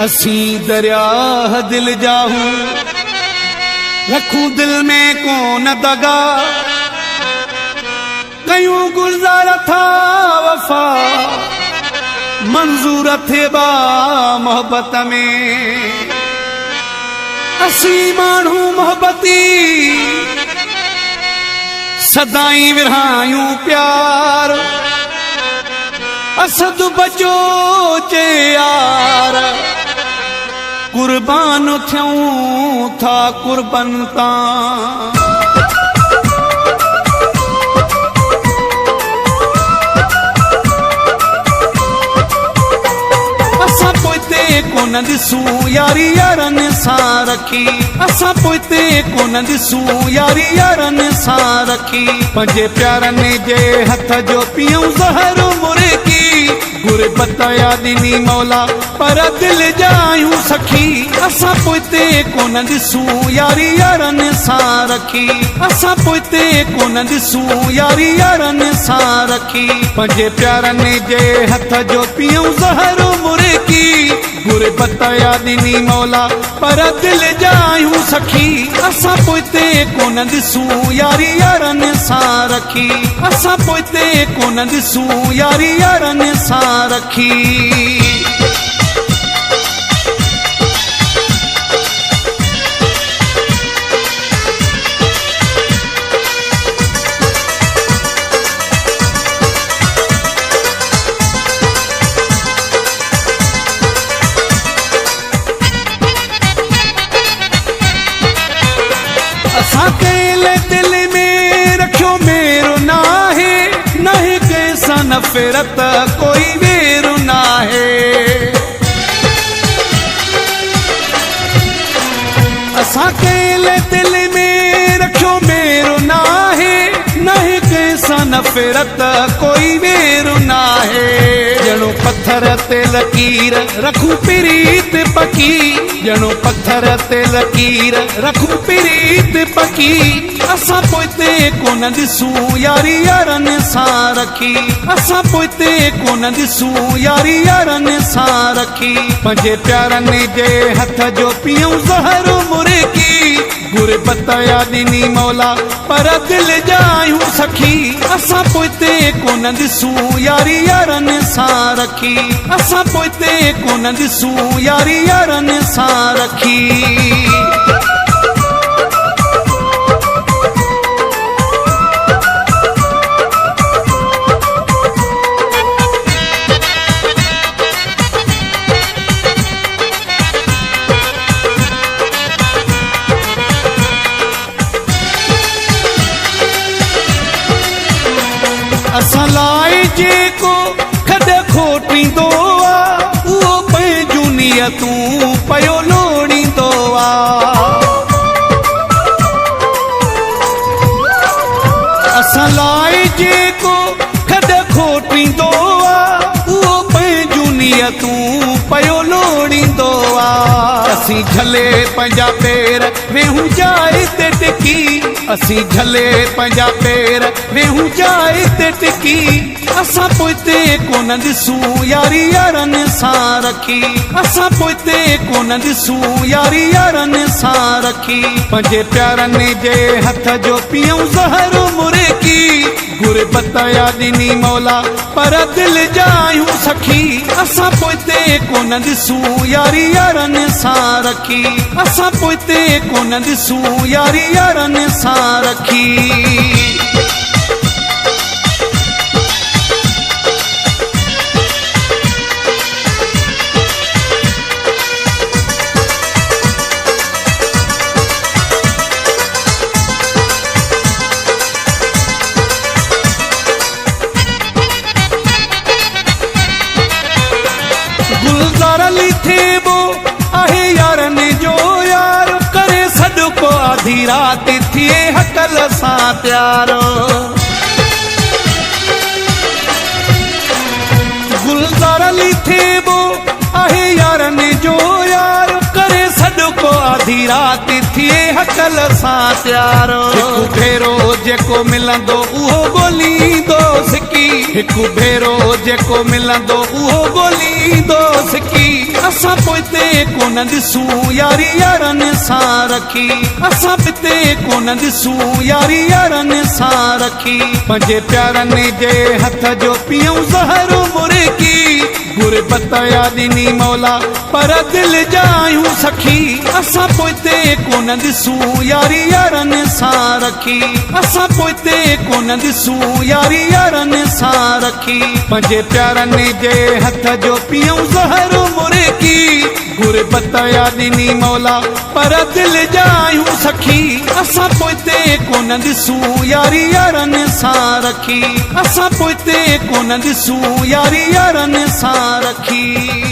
असी दरिया दिल जाहू रखूं दिल में कोन दगा कयूं गुलजार था वफा मंजूर थे बा मोहब्बत में असी मानू मोहब्बती सदाई विरहायूं प्यार असद बचो चे यार कुर्बान थियूं था कुर्बन तां असां पोइते कोन ॾिसूं यारी यारनि सां रखी असां पोइते कोन ॾिसूं यारी यारनि सां रखी पंहिंजे प्यारनि जे हथ जो पियूं ज़हर मुर्गी गुरबत यादिनी मौला पर दिल जायूं सखी असां पोइते कोन ॾिसूं यारी यारनि सां रखी असां पोइते कोन ॾिसूं यारी यारनि सां रखी पंहिंजे प्यारनि जे हथ जो पियूं ज़हर मुर्गी गुरबत यादिनी मौला पर दिल जायूं सखी असां पोइते कोन ॾिसूं यारी यारनि सां रखी असां पोइते कोन ॾिसूं यारी यारनि सां रखी असां केले दिल में रखियो मेरो नाहे नहीं कैसा नफरत कोई वेरू नाहे असां केले दिल में रखियो मेरो नाहे नहीं कैसा नफरत कोई वेरू नाहे जणो पत्थर ते लकीर रखूं प्रीत पकी जणो पत्थर ते लकीर रखूं प्रीत पकी असां पोइते कोन ॾिसूं यारी यारनि सां रखी असां पोइते कोन ॾिसूं यारी यारनि सां रखी पंहिंजे प्यारनि जे हथ जो पियूं ज़हर मुर्गी गुरबत यादिनी मौला पर दिल जायूं सखी असां पोइते कोन ॾिसूं यारी यारनि सां रखी असां पोइते कोन ॾिसूं यारी यारनि सां रखी असां लाइ जेको खॾ खोटींदो आहे उहो पंहिंजूं नियतूं पयो लोड़ींदो आहे असां लाइ जेको खॾ खोटींदो आहे उहो पंहिंजूं नियतूं पयो लोड़ींदो आहे असीं झले पंहिंजा पेर वेहूं जाइ ते टिकी असीं झले पंहिंजा पेर वेहूं जाइ ते टिकी असां पोइते कोन ॾिसूं यारी यारनि सां रखी असां पोइते कोन ॾिसूं यारी यारनि सां रखी पंहिंजे प्यारनि जे हथ जो पियूं ज़हर मुर्गी गुरबत यादिनी मौला पर दिल जायूं सखी असां पोइते कोन ॾिसूं यारी यारनि सां रखी असां पोइते कोन ॾिसूं यारी यारनि सां रखी गुलज़ार लिथे बो आहे यारनि जो यार करे सॾको आधी राति थिए हकल सां प्यारो गुलज़ार लिथे बो आहे यारनि जो यार करे सॾको आधी राति थिए हकल सां प्यारो हिकु भेरो जेको मिलंदो उहो ॻोल्हींदो सिकी हिकु भेरो जेको मिलंदो उहो ॻोल्हींदो सिकी असां पोइते कोन ॾिसूं यारी यारनि सां रखी असां पिते कोन ॾिसूं यारी यारनि सां रखी पंहिंजे प्यारनि जे हथ जो पियूं ज़हर मुर्की गुरबत या ॾिनी मौला पर दिलि जा आहियूं सखी असां पोइते कोन ॾिसूं यारी यारनि सां रखी असां पोइते कोन ॾिसूं यारी यारनि सां रखी पंहिंजे प्यारनि जे हथ जो पियूं ज़हर मुर्की गुरबत या ॾिनी मौला पर दिलि जा आहियूं सखी असां पोइते कोन ॾिसूं यारी यारनि सां रखी असां पोइते कोन ॾिसूं यारी यारनि सां रखी